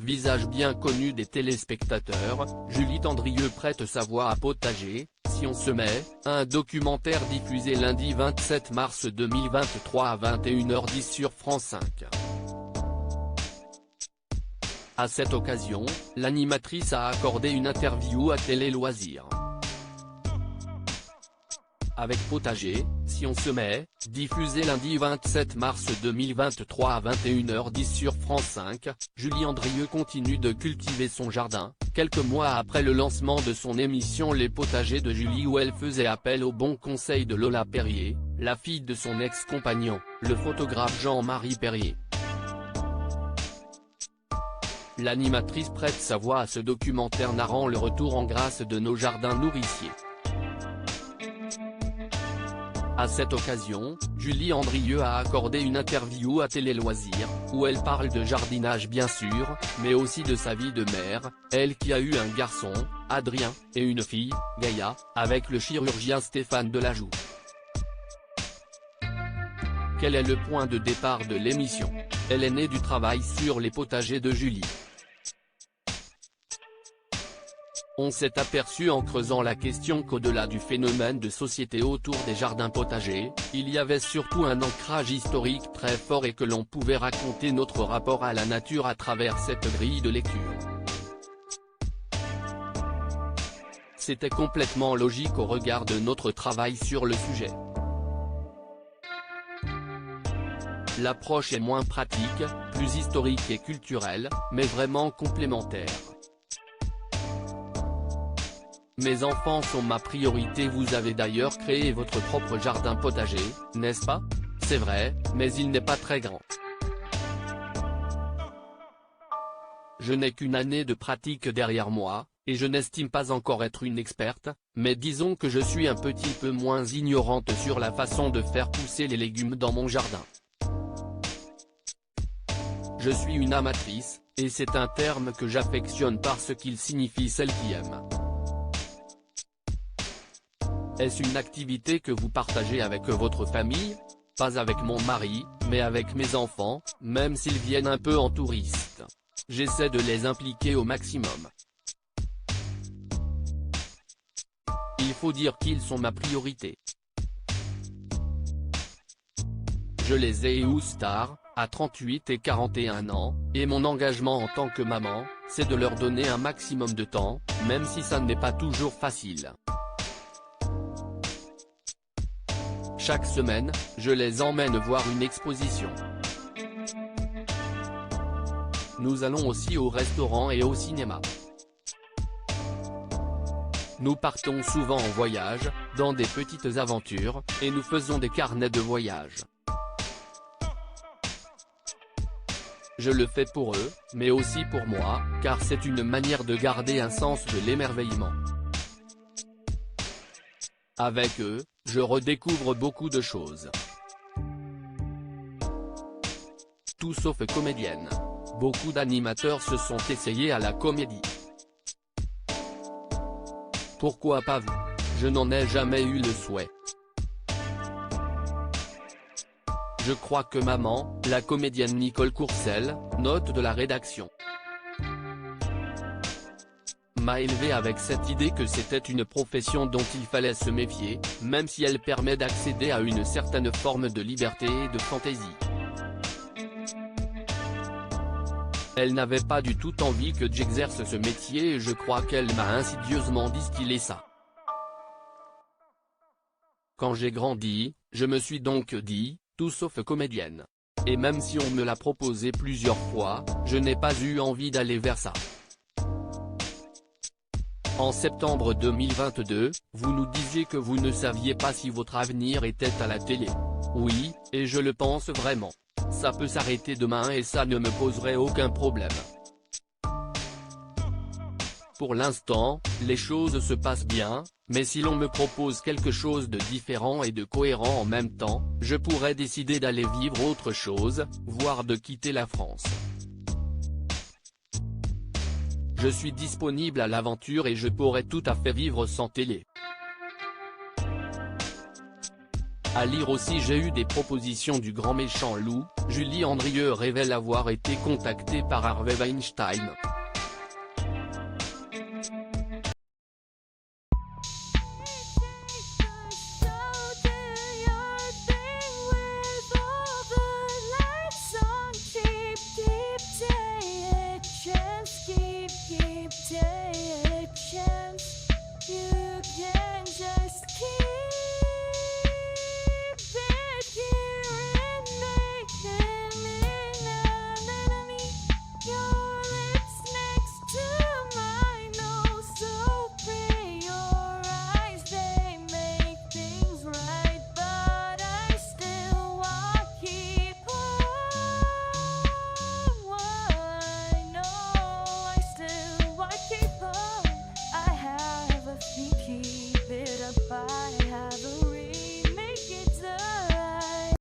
Visage bien connu des téléspectateurs, Julie Tendrieux prête sa voix à Potager, si on se met, un documentaire diffusé lundi 27 mars 2023 à 21h10 sur France 5. À cette occasion, l'animatrice a accordé une interview à Télé Loisirs. Avec Potager, si on se met, diffusé lundi 27 mars 2023 à 21h10 sur France 5, Julie Tendrieux continue de cultiver son jardin, quelques mois après le lancement de son émission Les Potagers de Julie où elle faisait appel aux bons conseils de Lola Perrier, la fille de son ex-compagnon, le photographe Jean-Marie Perrier. L'animatrice prête sa voix à ce documentaire narrant le retour en grâce de nos jardins nourriciers. À cette occasion, Julie Tendrieux a accordé une interview à Télé Loisirs, où elle parle de jardinage bien sûr, mais aussi de sa vie de mère, elle qui a eu un garçon, Adrien, et une fille, Gaïa, avec le chirurgien Stéphane Delajoux. Quel est le point de départ de l'émission? Elle est née du travail sur les potagers de Julie. On s'est aperçu en creusant la question qu'au-delà du phénomène de société autour des jardins potagers, il y avait surtout un ancrage historique très fort et que l'on pouvait raconter notre rapport à la nature à travers cette grille de lecture. C'était complètement logique au regard de notre travail sur le sujet. L'approche est moins pratique, plus historique et culturelle, mais vraiment complémentaire. Mes enfants sont ma priorité. Vous avez d'ailleurs créé votre propre jardin potager, n'est-ce pas? C'est vrai, mais il n'est pas très grand. Je n'ai qu'une année de pratique derrière moi, et je n'estime pas encore être une experte, mais disons que je suis un petit peu moins ignorante sur la façon de faire pousser les légumes dans mon jardin. Je suis une amatrice, et c'est un terme que j'affectionne parce qu'il signifie celle qui aime. Est-ce une activité que vous partagez avec votre famille? Pas avec mon mari, mais avec mes enfants, même s'ils viennent un peu en touriste. J'essaie de les impliquer au maximum. Il faut dire qu'ils sont ma priorité. Je les ai eu tard, à 38 et 41 ans, et mon engagement en tant que maman, c'est de leur donner un maximum de temps, même si ça n'est pas toujours facile. Chaque semaine, je les emmène voir une exposition. Nous allons aussi au restaurant et au cinéma. Nous partons souvent en voyage, dans des petites aventures, et nous faisons des carnets de voyage. Je le fais pour eux, mais aussi pour moi, car c'est une manière de garder un sens de l'émerveillement. Avec eux, je redécouvre beaucoup de choses. Tout sauf comédienne. Beaucoup d'animateurs se sont essayés à la comédie. Pourquoi pas vous? Je n'en ai jamais eu le souhait. Je crois que maman, la comédienne Nicole Courcel, note de la rédaction, m'a élevé avec cette idée que c'était une profession dont il fallait se méfier, même si elle permet d'accéder à une certaine forme de liberté et de fantaisie. Elle n'avait pas du tout envie que j'exerce ce métier et je crois qu'elle m'a insidieusement distillé ça. Quand j'ai grandi, je me suis donc dit, tout sauf comédienne. Et même si on me l'a proposé plusieurs fois, je n'ai pas eu envie d'aller vers ça. En septembre 2022, vous nous disiez que vous ne saviez pas si votre avenir était à la télé. Oui, et je le pense vraiment. Ça peut s'arrêter demain et ça ne me poserait aucun problème. Pour l'instant, les choses se passent bien, mais si l'on me propose quelque chose de différent et de cohérent en même temps, je pourrais décider d'aller vivre autre chose, voire de quitter la France. Je suis disponible à l'aventure et je pourrais tout à fait vivre sans télé. À lire aussi j'ai eu des propositions du grand méchant loup, Julie Andrieux révèle avoir été contactée par Harvey Weinstein.